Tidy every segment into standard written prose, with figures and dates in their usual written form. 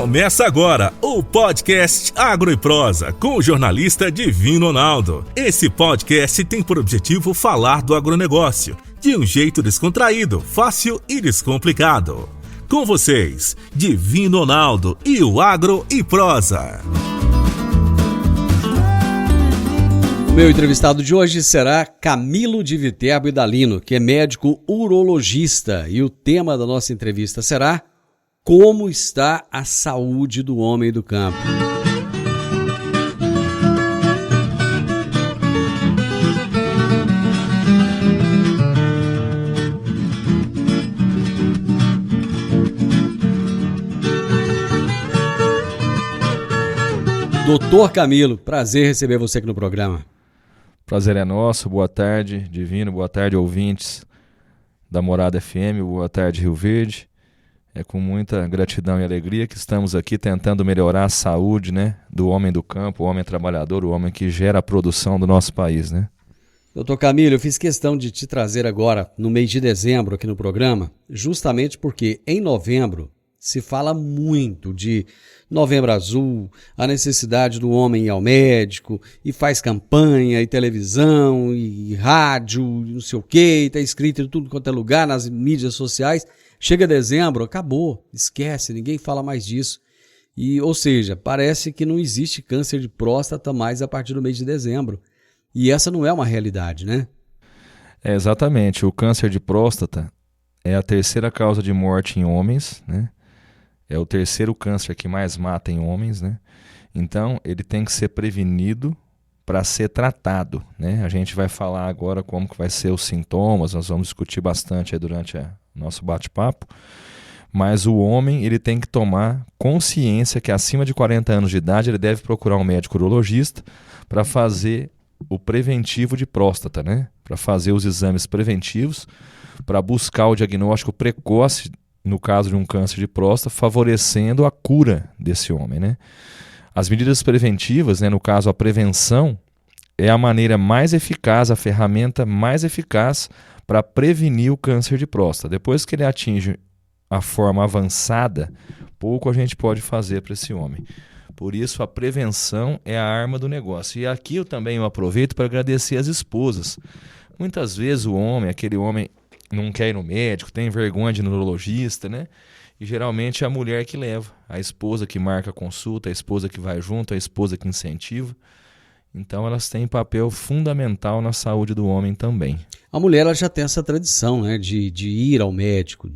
Começa agora o podcast Agro e Prosa com o jornalista Divino Ronaldo. Esse podcast tem por objetivo falar do agronegócio de um jeito descontraído, fácil e descomplicado. Com vocês, Divino Ronaldo e o Agro e Prosa. O meu entrevistado de hoje será Camilo de Viterbo Idalino, que é médico urologista, e o tema da nossa entrevista será: como está a saúde do homem do campo? Doutor Camilo, prazer receber você aqui no programa. Prazer é nosso, boa tarde, Divino, boa tarde, ouvintes da Morada FM, boa tarde, Rio Verde. É com muita gratidão e alegria que estamos aqui tentando melhorar a saúde, né, do homem do campo, o homem trabalhador, o homem que gera a produção do nosso país, né? Doutor Camilo, eu fiz questão de te trazer agora, no mês de dezembro, aqui no programa, justamente porque em novembro se fala muito de Novembro Azul, a necessidade do homem ir ao médico, e faz campanha, e televisão, e rádio, e não sei o quê, e tá escrito em tudo quanto é lugar, nas mídias sociais. Chega dezembro, acabou, esquece, ninguém fala mais disso. Ou seja, parece que não existe câncer de próstata mais a partir do mês de dezembro. E essa não é uma realidade, né? É, exatamente, o câncer de próstata é a terceira causa de morte em homens, né? É o terceiro câncer que mais mata em homens, né? Então, ele tem que ser prevenido para ser tratado, né? A gente vai falar agora como que vai ser os sintomas, nós vamos discutir bastante aí durante o nosso bate-papo, mas o homem ele tem que tomar consciência que acima de 40 anos de idade ele deve procurar um médico urologista para fazer o preventivo de próstata, né? Para fazer os exames preventivos, para buscar o diagnóstico precoce no caso de um câncer de próstata, favorecendo a cura desse homem, né? As medidas preventivas, né, no caso a prevenção, é a maneira mais eficaz, a ferramenta mais eficaz para prevenir o câncer de próstata. Depois que ele atinge a forma avançada, pouco a gente pode fazer para esse homem. Por isso a prevenção é a arma do negócio. E aqui eu também aproveito para agradecer as esposas. Muitas vezes o homem, aquele homem não quer ir no médico, tem vergonha de ir no urologista, né? E geralmente é a mulher que leva, a esposa que marca a consulta, a esposa que vai junto, a esposa que incentiva. Então elas têm papel fundamental na saúde do homem também. A mulher ela já tem essa tradição, né, de ir ao médico,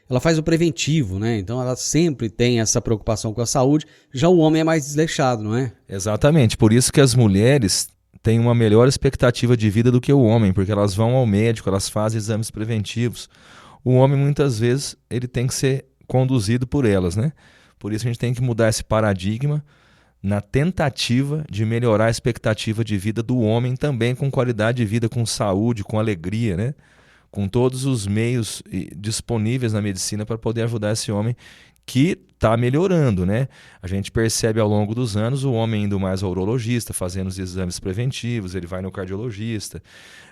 ela faz o preventivo, né? Então ela sempre tem essa preocupação com a saúde. Já o homem é mais desleixado, não é? Exatamente, por isso que as mulheres têm uma melhor expectativa de vida do que o homem, porque elas vão ao médico, elas fazem exames preventivos. O homem, muitas vezes, ele tem que ser conduzido por elas, né? Por isso a gente tem que mudar esse paradigma na tentativa de melhorar a expectativa de vida do homem também com qualidade de vida, com saúde, com alegria, né? Com todos os meios disponíveis na medicina para poder ajudar esse homem que está melhorando, né? A gente percebe ao longo dos anos o homem indo mais ao urologista, fazendo os exames preventivos, ele vai no cardiologista.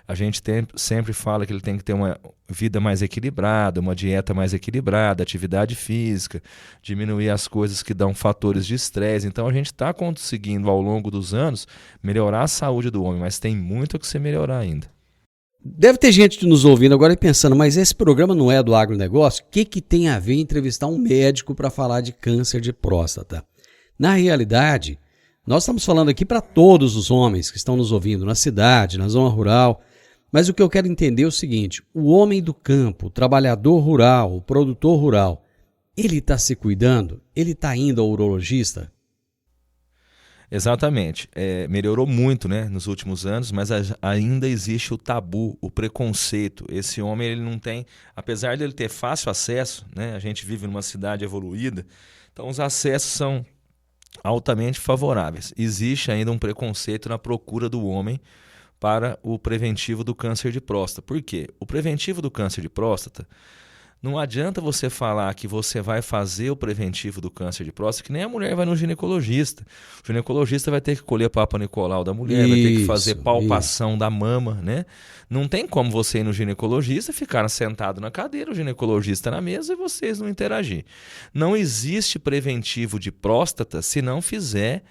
A gente sempre fala que ele tem que ter uma vida mais equilibrada, uma dieta mais equilibrada, atividade física, diminuir as coisas que dão fatores de estresse. Então a gente está conseguindo ao longo dos anos melhorar a saúde do homem, mas tem muito a que se melhorar ainda. Deve ter gente nos ouvindo agora e pensando, mas esse programa não é do agronegócio? O que tem a ver entrevistar um médico para falar de câncer de próstata? Na realidade, nós estamos falando aqui para todos os homens que estão nos ouvindo na cidade, na zona rural, mas o que eu quero entender é o seguinte: o homem do campo, o trabalhador rural, o produtor rural, ele está se cuidando? Ele está indo ao urologista? Exatamente. Melhorou muito, né, nos últimos anos, mas ainda existe o tabu, o preconceito. Esse homem ele não tem, apesar de ele ter fácil acesso, né, a gente vive numa cidade evoluída, então os acessos são altamente favoráveis. Existe ainda um preconceito na procura do homem para o preventivo do câncer de próstata. Por quê? O preventivo do câncer de próstata Não adianta você falar que você vai fazer o preventivo do câncer de próstata, que nem a mulher vai no ginecologista. O ginecologista vai ter que colher Papa Nicolau da mulher, vai ter que fazer palpação da mama, né? Não tem como você ir no ginecologista, ficar sentado na cadeira, o ginecologista na mesa e vocês não interagir. Não existe preventivo de próstata se não fizer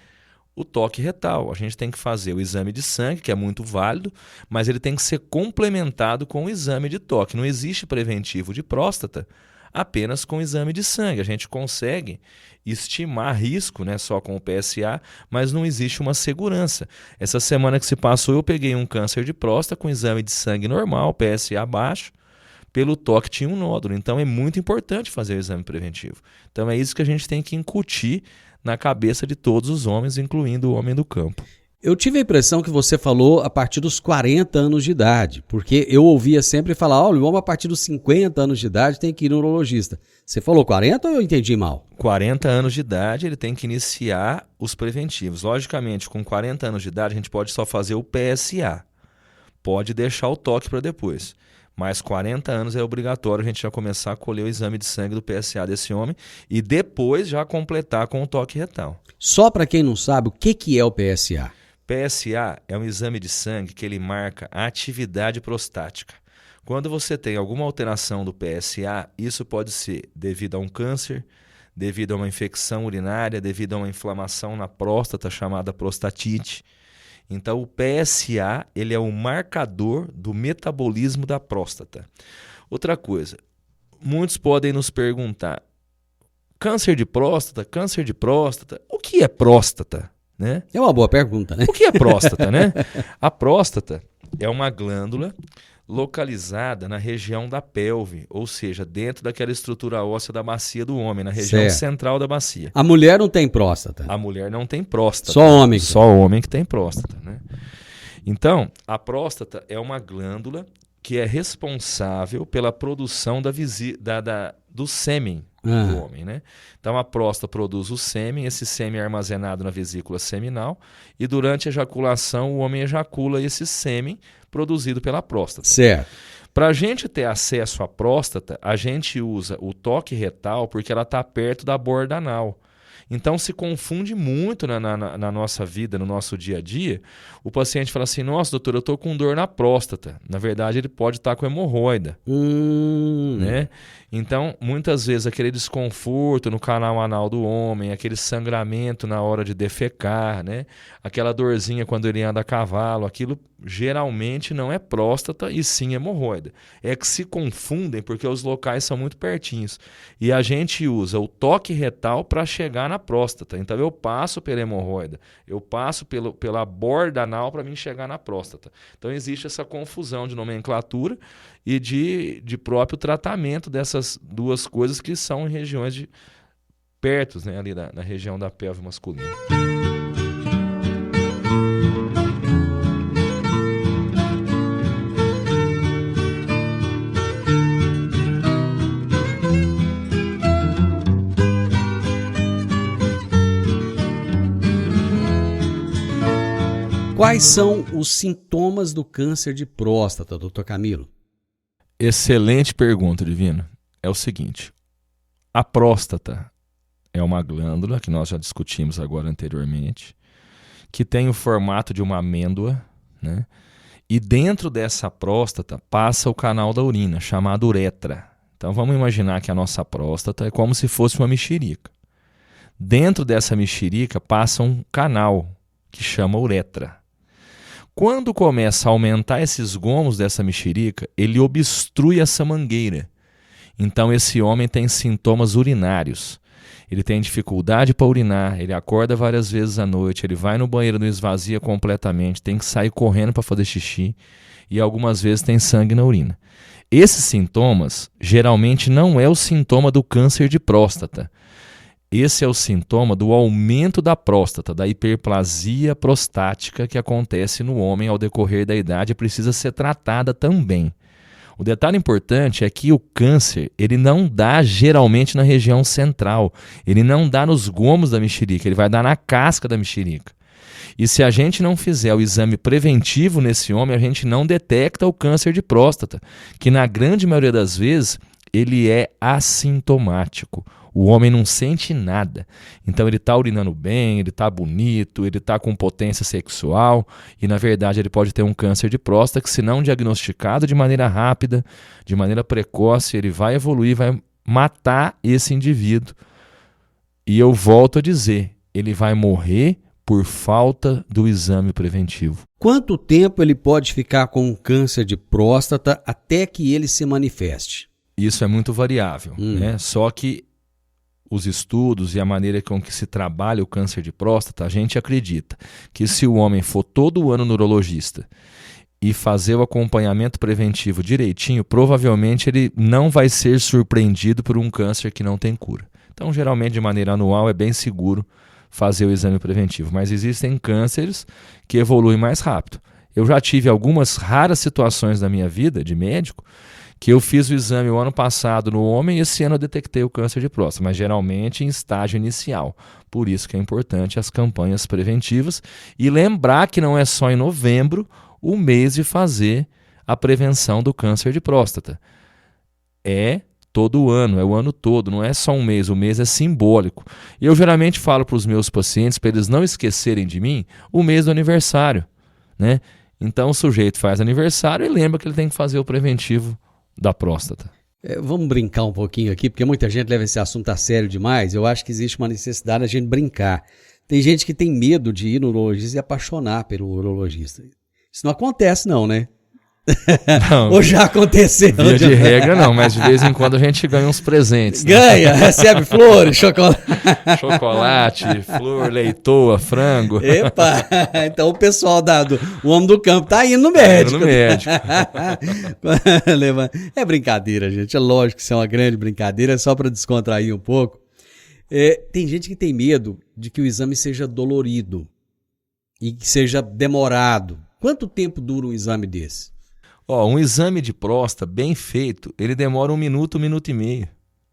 o toque retal. A gente tem que fazer o exame de sangue, que é muito válido, mas ele tem que ser complementado com o exame de toque. Não existe preventivo de próstata apenas com o exame de sangue. A gente consegue estimar risco, né, só com o PSA, mas não existe uma segurança. Essa semana que se passou, eu peguei um câncer de próstata com exame de sangue normal, PSA baixo, pelo toque tinha um nódulo. Então é muito importante fazer o exame preventivo. Então é isso que a gente tem que incutir na cabeça de todos os homens, incluindo o homem do campo. Eu tive a impressão que você falou a partir dos 40 anos de idade, porque eu ouvia sempre falar, olha, o homem a partir dos 50 anos de idade tem que ir no urologista. Você falou 40 ou eu entendi mal? 40 anos de idade ele tem que iniciar os preventivos. Logicamente, com 40 anos de idade a gente pode só fazer o PSA, pode deixar o toque para depois. Mas 40 anos é obrigatório a gente já começar a colher o exame de sangue do PSA desse homem e depois já completar com o toque retal. Só para quem não sabe, o que é o PSA? PSA é um exame de sangue que ele marca a atividade prostática. Quando você tem alguma alteração do PSA, isso pode ser devido a um câncer, devido a uma infecção urinária, devido a uma inflamação na próstata chamada prostatite. Então o PSA ele é um marcador do metabolismo da próstata. Outra coisa, muitos podem nos perguntar, câncer de próstata, o que é próstata? Né? É uma boa pergunta, né? O que é próstata, né? A próstata é uma glândula localizada na região da pelve, ou seja, dentro daquela estrutura óssea da bacia do homem, na região central da bacia. A mulher não tem próstata? A mulher não tem próstata. Só homem. Só homem que tem próstata, né? Então, a próstata é uma glândula que é responsável pela produção do sêmen do homem, né? Então a próstata produz o sêmen, esse sêmen é armazenado na vesícula seminal e durante a ejaculação o homem ejacula esse sêmen produzido pela próstata. Certo. Para a gente ter acesso à próstata, a gente usa o toque retal porque ela está perto da borda anal. Então se confunde muito na nossa vida, no nosso dia a dia. O paciente fala assim, nossa doutor, eu estou com dor na próstata. Na verdade ele pode estar com hemorroida. Né? Então muitas vezes aquele desconforto no canal anal do homem, aquele sangramento na hora de defecar, né? Aquela dorzinha quando ele anda a cavalo, aquilo geralmente não é próstata e sim hemorroida. É que se confundem porque os locais são muito pertinhos. E a gente usa o toque retal para chegar na próstata. Então eu passo pela hemorroida, eu passo pela borda anal para mim chegar na próstata. Então existe essa confusão de nomenclatura e de próprio tratamento dessas duas coisas que são em regiões perto, né, ali na região da pelve masculina. Quais são os sintomas do câncer de próstata, doutor Camilo? Excelente pergunta, Divino. É o seguinte, a próstata é uma glândula, que nós já discutimos agora anteriormente, que tem o formato de uma amêndoa, né? E dentro dessa próstata passa o canal da urina, chamado uretra. Então vamos imaginar que a nossa próstata é como se fosse uma mexerica. Dentro dessa mexerica passa um canal que chama uretra. Quando começa a aumentar esses gomos dessa mexerica, ele obstrui essa mangueira. Então esse homem tem sintomas urinários. Ele tem dificuldade para urinar, ele acorda várias vezes à noite, ele vai no banheiro, não esvazia completamente, tem que sair correndo para fazer xixi e algumas vezes tem sangue na urina. Esses sintomas geralmente não é o sintoma do câncer de próstata. Esse é o sintoma do aumento da próstata, da hiperplasia prostática que acontece no homem ao decorrer da idade e precisa ser tratada também. O detalhe importante é que o câncer ele não dá geralmente na região central, ele não dá nos gomos da mexerica, ele vai dar na casca da mexerica. E se a gente não fizer o exame preventivo nesse homem, a gente não detecta o câncer de próstata, que na grande maioria das vezes ele é assintomático. O homem não sente nada. Então ele está urinando bem, ele está bonito, ele está com potência sexual e na verdade ele pode ter um câncer de próstata que, se não diagnosticado de maneira rápida, de maneira precoce, ele vai evoluir, vai matar esse indivíduo. E eu volto a dizer, ele vai morrer por falta do exame preventivo. Quanto tempo ele pode ficar com um câncer de próstata até que ele se manifeste? Isso é muito variável, né? Só que os estudos e a maneira com que se trabalha o câncer de próstata, a gente acredita que se o homem for todo ano no urologista e fazer o acompanhamento preventivo direitinho, provavelmente ele não vai ser surpreendido por um câncer que não tem cura. Então, geralmente, de maneira anual, é bem seguro fazer o exame preventivo. Mas existem cânceres que evoluem mais rápido. Eu já tive algumas raras situações na minha vida de médico que eu fiz o exame o ano passado no homem e esse ano eu detectei o câncer de próstata, mas geralmente em estágio inicial. Por isso que é importante as campanhas preventivas e lembrar que não é só em novembro o mês de fazer a prevenção do câncer de próstata. É todo ano, é o ano todo, não é só um mês, o mês é simbólico. E eu geralmente falo para os meus pacientes, para eles não esquecerem de mim, o mês do aniversário, né? Então o sujeito faz aniversário e lembra que ele tem que fazer o preventivo da próstata. Vamos brincar um pouquinho aqui, porque muita gente leva esse assunto a sério demais. Eu acho que existe uma necessidade da gente brincar. Tem gente que tem medo de ir no urologista e apaixonar pelo urologista. Isso não acontece não, né? Não, ou já aconteceu? Via de regra não, mas de vez em quando a gente ganha uns presentes. Ganha, né? Recebe flores, chocolate. Chocolate, flor, leitoa, frango. Epa, então o pessoal o homem do campo tá indo no médico. No médico. É brincadeira, gente. É lógico que isso é uma grande brincadeira, é só para descontrair um pouco. Tem gente que tem medo de que o exame seja dolorido e que seja demorado. Quanto tempo dura um exame desse? Um exame de próstata bem feito, ele demora 1 minuto, 1 minuto e meio.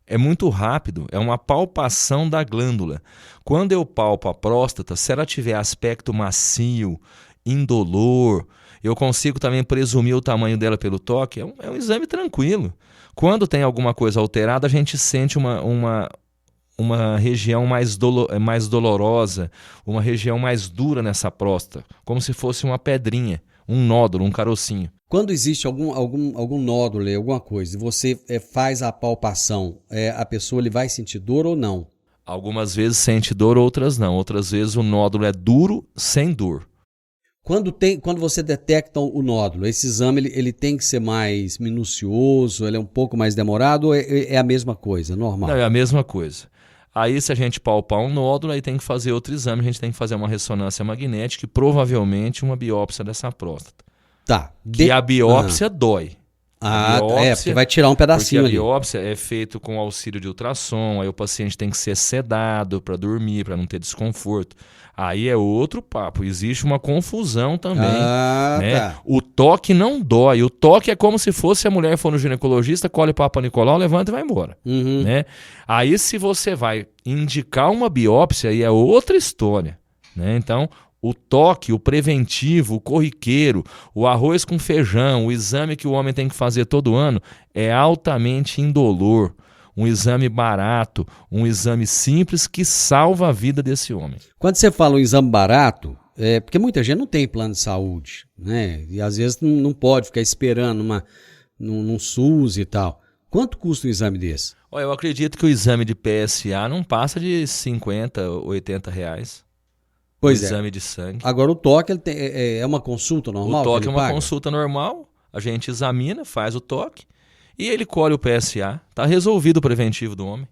É muito rápido, é uma palpação da glândula. Quando eu palpo a próstata, se ela tiver aspecto macio, indolor, eu consigo também presumir o tamanho dela pelo toque, é um exame tranquilo. Quando tem alguma coisa alterada, a gente sente uma região mais dolorosa, uma região mais dura nessa próstata, como se fosse uma pedrinha, um nódulo, um carocinho. Quando existe algum nódulo, alguma coisa, e você faz a palpação, a pessoa ele vai sentir dor ou não? Algumas vezes sente dor, outras não. Outras vezes o nódulo é duro, sem dor. Quando você detecta o nódulo, esse exame ele tem que ser mais minucioso, ele é um pouco mais demorado ou é a mesma coisa, normal? Não, é a mesma coisa. Aí, se a gente palpar um nódulo, aí tem que fazer outro exame, a gente tem que fazer uma ressonância magnética e provavelmente uma biópsia dessa próstata. Tá. Que a biópsia dói. Porque vai tirar um pedacinho ali. Porque a biópsia é feita com auxílio de ultrassom, aí o paciente tem que ser sedado para dormir, para não ter desconforto. Aí é outro papo, existe uma confusão também. Né? Tá. O toque não dói, o toque é como se fosse a mulher for no ginecologista, colhe o Papa Nicolau, levanta e vai embora. Né? Aí se você vai indicar uma biópsia, aí é outra história. Né? Então, o toque, o preventivo, o corriqueiro, o arroz com feijão, o exame que o homem tem que fazer todo ano é altamente indolor. Um exame barato, um exame simples que salva a vida desse homem. Quando você fala um exame barato, porque muita gente não tem plano de saúde, né? E às vezes não pode ficar esperando num SUS e tal. Quanto custa um exame desse? Eu acredito que o exame de PSA não passa de 50, 80 reais. Pois exame de sangue. Agora o toque é uma consulta normal? O toque é uma consulta normal, a gente examina, faz o toque e ele colhe o PSA. Está resolvido o preventivo do homem.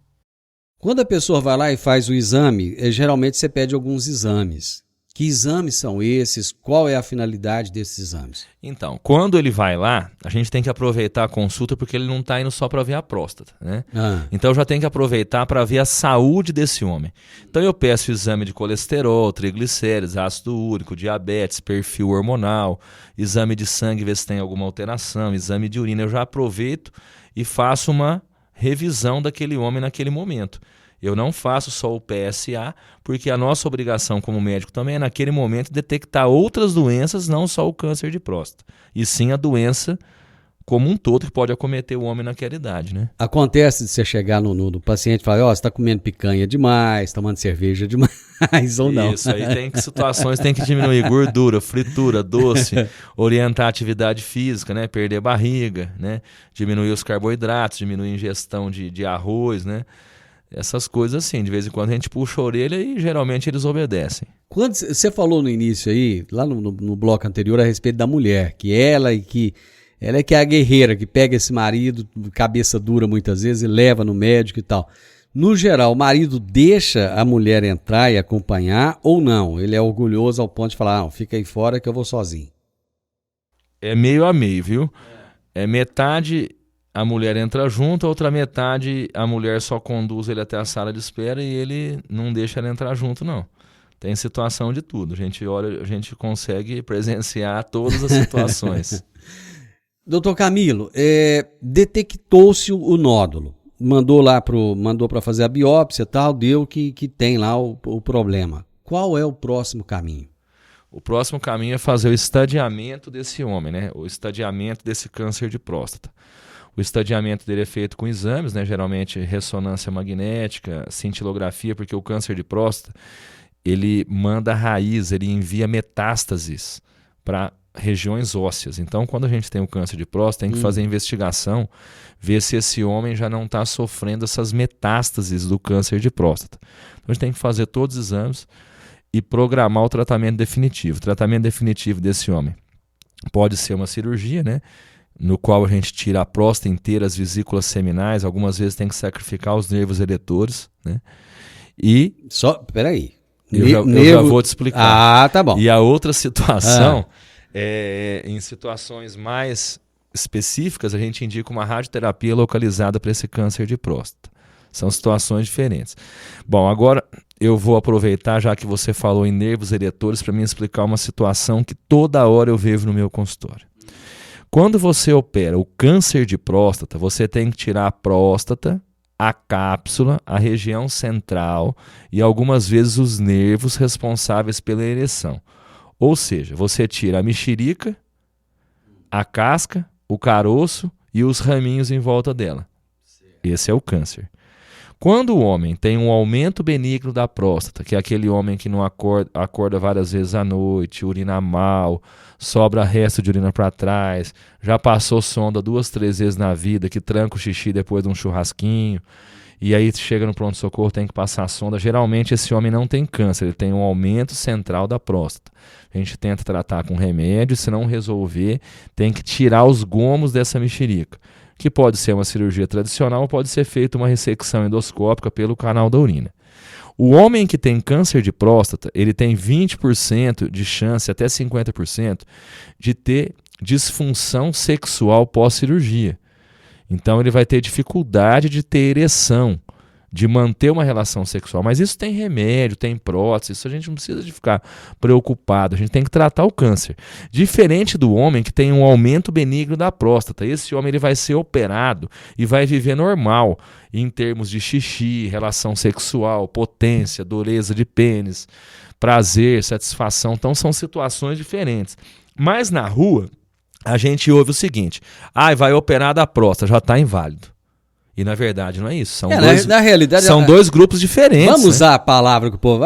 Quando a pessoa vai lá e faz o exame, geralmente você pede alguns exames. Que exames são esses? Qual é a finalidade desses exames? Então, quando ele vai lá, a gente tem que aproveitar a consulta porque ele não está indo só para ver a próstata, né? Então já tem que aproveitar para ver a saúde desse homem. Então eu peço o exame de colesterol, triglicéridos, ácido úrico, diabetes, perfil hormonal, exame de sangue, ver se tem alguma alteração, exame de urina. Eu já aproveito e faço uma revisão daquele homem naquele momento. Eu não faço só o PSA, porque a nossa obrigação como médico também é, naquele momento, detectar outras doenças, não só o câncer de próstata, e sim a doença como um todo que pode acometer o homem naquela idade, né? Acontece de você chegar no paciente e falar, ó, você está comendo picanha demais, tomando cerveja demais, ou não. Isso, aí situações tem que diminuir gordura, fritura, doce, orientar a atividade física, né? Perder barriga, né? Diminuir os carboidratos, diminuir a ingestão de arroz, né? Essas coisas assim, de vez em quando a gente puxa a orelha e geralmente eles obedecem. Quando você falou no início aí, lá no bloco anterior, a respeito da mulher, que ela é que é a guerreira, que pega esse marido, cabeça dura muitas vezes, e leva no médico e tal. No geral, o marido deixa a mulher entrar e acompanhar ou não? Ele é orgulhoso ao ponto de falar, não, fica aí fora que eu vou sozinho. É meio a meio, viu? É metade a mulher entra junto, a outra metade a mulher só conduz ele até a sala de espera e ele não deixa ela entrar junto, não. Tem situação de tudo. A gente consegue presenciar todas as situações. Doutor Camilo, detectou-se o nódulo. Mandou para fazer a biópsia e tal, deu que tem lá o problema. Qual é o próximo caminho? O próximo caminho é fazer o estadiamento desse homem, né? O estadiamento desse câncer de próstata. O estadiamento dele é feito com exames, né? Geralmente ressonância magnética, cintilografia, porque o câncer de próstata, ele manda raiz, ele envia metástases para regiões ósseas. Então, quando a gente tem o câncer de próstata, tem que fazer a investigação, ver se esse homem já não está sofrendo essas metástases do câncer de próstata. Então, a gente tem que fazer todos os exames e programar o tratamento definitivo. O tratamento definitivo desse homem pode ser uma cirurgia, né? No qual a gente tira a próstata inteira, as vesículas seminais, algumas vezes tem que sacrificar os nervos eletores, né? E... Peraí. Eu já vou te explicar. Ah, tá bom. E a outra situação, em situações mais específicas, a gente indica uma radioterapia localizada para esse câncer de próstata. São situações diferentes. Bom, agora eu vou aproveitar, já que você falou em nervos eletores, para me explicar uma situação que toda hora eu vejo no meu consultório. Quando você opera o câncer de próstata, você tem que tirar a próstata, a cápsula, a região central e algumas vezes os nervos responsáveis pela ereção. Ou seja, você tira a mexerica, a casca, o caroço e os raminhos em volta dela. Esse é o câncer. Quando o homem tem um aumento benigno da próstata, que é aquele homem que não acorda várias vezes à noite, urina mal, sobra resto de urina para trás, já passou sonda 2, 3 vezes na vida, que tranca o xixi depois de um churrasquinho, e aí chega no pronto-socorro, tem que passar a sonda. Geralmente esse homem não tem câncer, ele tem um aumento central da próstata. A gente tenta tratar com remédio, se não resolver, tem que tirar os gomos dessa mexerica, que pode ser uma cirurgia tradicional ou pode ser feita uma ressecção endoscópica pelo canal da urina. O homem que tem câncer de próstata, ele tem 20% de chance, até 50%, de ter disfunção sexual pós-cirurgia. Então ele vai ter dificuldade de ter ereção, de manter uma relação sexual. Mas isso tem remédio, tem prótese, isso a gente não precisa de ficar preocupado, a gente tem que tratar o câncer. Diferente do homem que tem um aumento benigno da próstata, esse homem ele vai ser operado e vai viver normal em termos de xixi, relação sexual, potência, dureza de pênis, prazer, satisfação. Então são situações diferentes. Mas na rua, a gente ouve o seguinte: vai operar da próstata, já está inválido. E na verdade não é isso. Na realidade, são dois grupos diferentes. Vamos usar a palavra que o povo...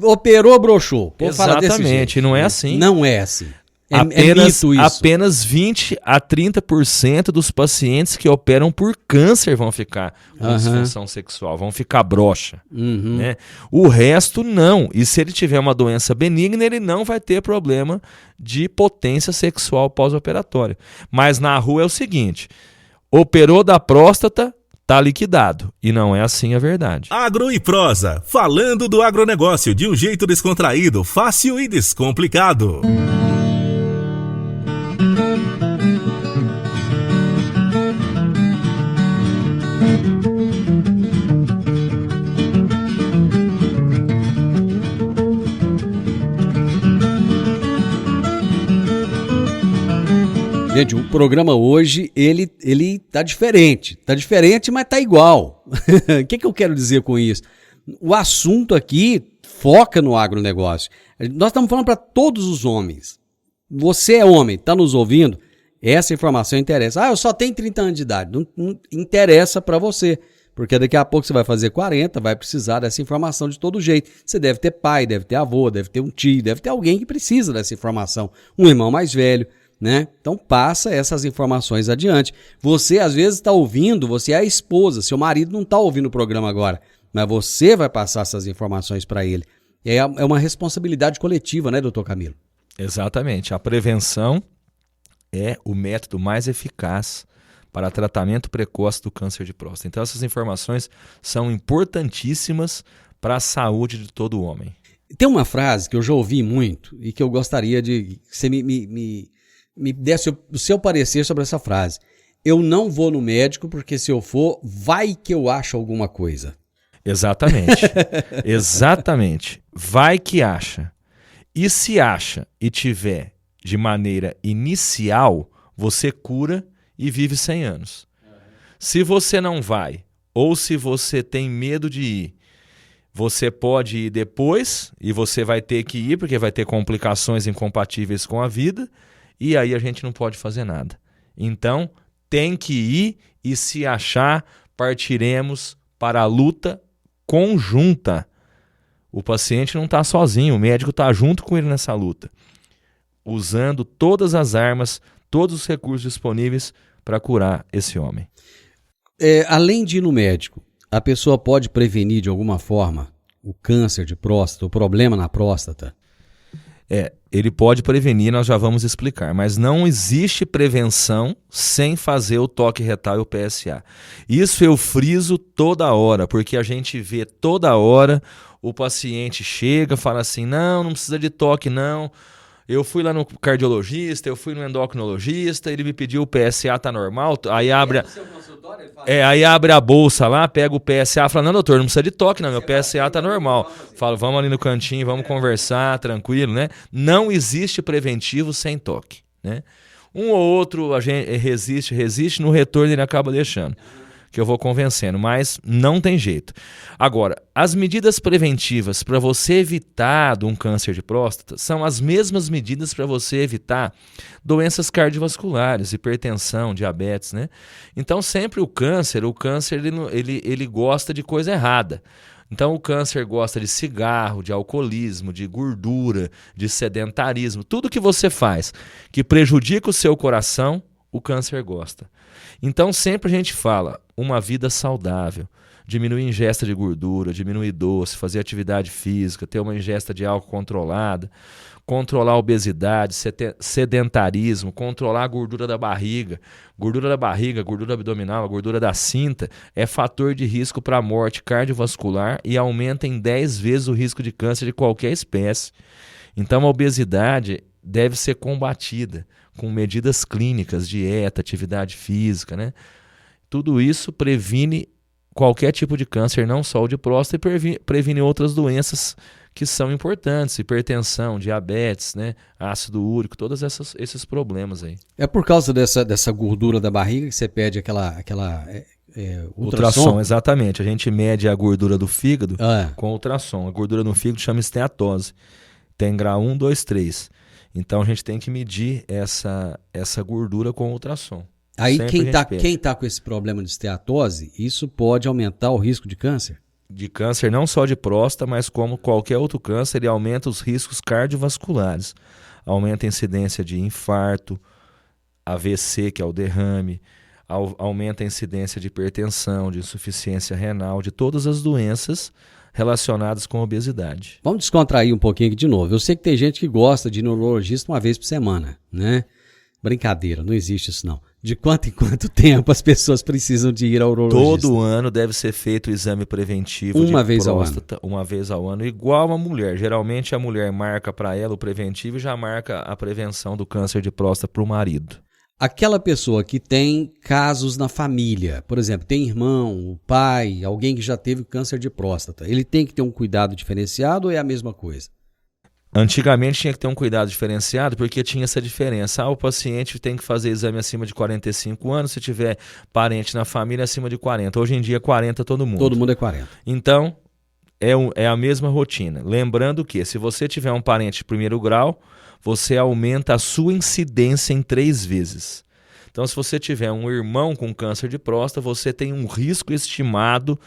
operou, broxou. O povo fala desse jeito. Não é assim. Não é assim. Apenas, mito isso. Apenas 20 a 30% dos pacientes que operam por câncer vão ficar com disfunção sexual, vão ficar broxa. Né? O resto não. E se ele tiver uma doença benigna, ele não vai ter problema de potência sexual pós-operatória. Mas na rua é o seguinte: operou da próstata, tá liquidado. E não é assim a verdade. Agro e Prosa, falando do agronegócio de um jeito descontraído, fácil e descomplicado. Gente, o programa hoje, ele tá diferente. Tá diferente, mas tá igual. O que eu quero dizer com isso? O assunto aqui foca no agronegócio. Nós estamos falando para todos os homens. Você é homem, está nos ouvindo? Essa informação interessa. Eu só tenho 30 anos de idade. Não interessa para você, porque daqui a pouco você vai fazer 40, vai precisar dessa informação de todo jeito. Você deve ter pai, deve ter avô, deve ter um tio, deve ter alguém que precisa dessa informação. Um irmão mais velho, né? Então passa essas informações adiante. Você às vezes está ouvindo, você é a esposa, seu marido não está ouvindo o programa agora, mas você vai passar essas informações para ele. É uma responsabilidade coletiva, né, doutor Camilo? Exatamente. A prevenção é o método mais eficaz para tratamento precoce do câncer de próstata. Então essas informações são importantíssimas para a saúde de todo homem. Tem uma frase que eu já ouvi muito e que eu gostaria de que você me desse o seu parecer sobre essa frase. Eu não vou no médico porque se eu for, vai que eu acho alguma coisa. Exatamente. Exatamente. Vai que acha. E se acha e tiver de maneira inicial, você cura e vive 100 anos. Se você não vai, ou se você tem medo de ir, você pode ir depois e você vai ter que ir porque vai ter complicações incompatíveis com a vida e aí a gente não pode fazer nada. Então, tem que ir e se achar, partiremos para a luta conjunta. O paciente não está sozinho, o médico está junto com ele nessa luta, usando todas as armas, todos os recursos disponíveis para curar esse homem. Além de ir no médico, a pessoa pode prevenir de alguma forma o câncer de próstata, o problema na próstata? Ele pode prevenir, nós já vamos explicar, mas não existe prevenção sem fazer o toque retal e o PSA. Isso eu friso toda hora, porque a gente vê toda hora o paciente chega, fala assim, não precisa de toque não, eu fui lá no cardiologista, eu fui no endocrinologista, ele me pediu o PSA tá normal, aí abre a bolsa lá, pega o PSA, fala, não doutor, não precisa de toque não, meu PSA tá normal. Fala, vamos ali no cantinho, vamos conversar, tranquilo, né? Não existe preventivo sem toque, né? Um ou outro a gente resiste, no retorno ele acaba deixando, que eu vou convencendo, mas não tem jeito. Agora, as medidas preventivas para você evitar um câncer de próstata são as mesmas medidas para você evitar doenças cardiovasculares, hipertensão, diabetes, né? Então, sempre o câncer ele gosta de coisa errada. Então, o câncer gosta de cigarro, de alcoolismo, de gordura, de sedentarismo. Tudo que você faz que prejudica o seu coração, o câncer gosta. Então, sempre a gente fala uma vida saudável, diminuir a ingesta de gordura, diminuir doce, fazer atividade física, ter uma ingesta de álcool controlada, controlar a obesidade, sedentarismo, controlar a gordura da barriga, gordura abdominal, a gordura da cinta, é fator de risco para a morte cardiovascular e aumenta em 10 vezes o risco de câncer de qualquer espécie. Então, a obesidade deve ser combatida com medidas clínicas, dieta, atividade física, né? Tudo isso previne qualquer tipo de câncer, não só o de próstata, e previne outras doenças que são importantes, hipertensão, diabetes, né? Ácido úrico, todos esses problemas aí. É por causa dessa gordura da barriga que você pede aquela ultrassom, exatamente. A gente mede a gordura do fígado com ultrassom. A gordura no fígado chama esteatose. Tem grau 1, 2, 3. Então a gente tem que medir essa gordura com ultrassom. Aí quem tá com esse problema de esteatose, isso pode aumentar o risco de câncer? De câncer não só de próstata, mas como qualquer outro câncer, ele aumenta os riscos cardiovasculares. Aumenta a incidência de infarto, AVC, que é o derrame, aumenta a incidência de hipertensão, de insuficiência renal, de todas as doenças relacionadas com a obesidade. Vamos descontrair um pouquinho aqui de novo. Eu sei que tem gente que gosta de ir no neurologista uma vez por semana, né? Brincadeira, não existe isso não. De quanto em quanto tempo as pessoas precisam de ir ao urologista? Todo ano deve ser feito o exame preventivo de próstata, uma vez ao ano, igual a mulher. Geralmente a mulher marca para ela o preventivo e já marca a prevenção do câncer de próstata para o marido. Aquela pessoa que tem casos na família, por exemplo, tem irmão, pai, alguém que já teve câncer de próstata, ele tem que ter um cuidado diferenciado ou é a mesma coisa? Antigamente tinha que ter um cuidado diferenciado porque tinha essa diferença. O paciente tem que fazer exame acima de 45 anos, se tiver parente na família acima de 40. Hoje em dia 40 todo mundo. Todo mundo é 40. Então é a mesma rotina. Lembrando que se você tiver um parente de primeiro grau, você aumenta a sua incidência em 3 vezes. Então, se você tiver um irmão com câncer de próstata, você tem um risco estimado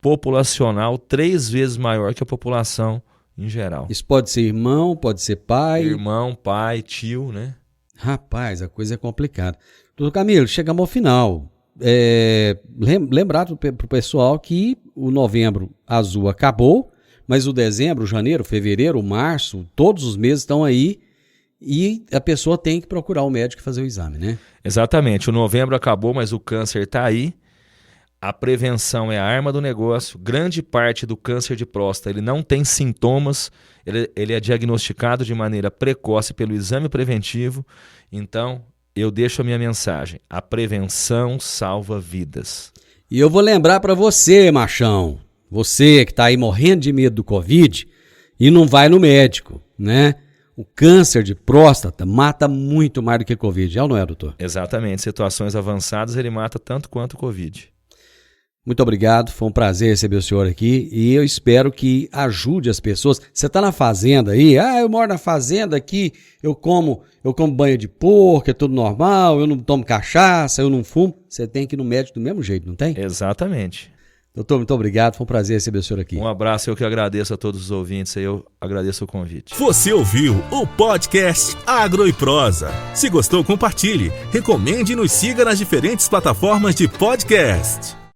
populacional 3 vezes maior que a população em geral. Isso pode ser irmão, pode ser pai. Irmão, pai, tio, né? Rapaz, a coisa é complicada. Doutor Camilo, chegamos ao final. Lembrar para o pessoal que o Novembro Azul acabou, mas o dezembro, janeiro, fevereiro, março, todos os meses estão aí e a pessoa tem que procurar o médico e fazer o exame, né? Exatamente. O novembro acabou, mas o câncer está aí. A prevenção é a arma do negócio. Grande parte do câncer de próstata ele não tem sintomas, ele é diagnosticado de maneira precoce pelo exame preventivo. Então, eu deixo a minha mensagem. A prevenção salva vidas. E eu vou lembrar para você, machão, você que está aí morrendo de medo do Covid e não vai no médico, né? O câncer de próstata mata muito mais do que Covid, é ou não é, doutor? Exatamente. Situações avançadas ele mata tanto quanto o Covid. Muito obrigado, foi um prazer receber o senhor aqui e eu espero que ajude as pessoas. Você está na fazenda aí? Eu moro na fazenda aqui, eu como banho de porco, é tudo normal, eu não tomo cachaça, eu não fumo. Você tem que ir no médico do mesmo jeito, não tem? Exatamente. Doutor, muito obrigado, foi um prazer receber o senhor aqui. Um abraço, eu que agradeço a todos os ouvintes, eu agradeço o convite. Você ouviu o podcast Agro e Prosa. Se gostou, compartilhe, recomende e nos siga nas diferentes plataformas de podcast.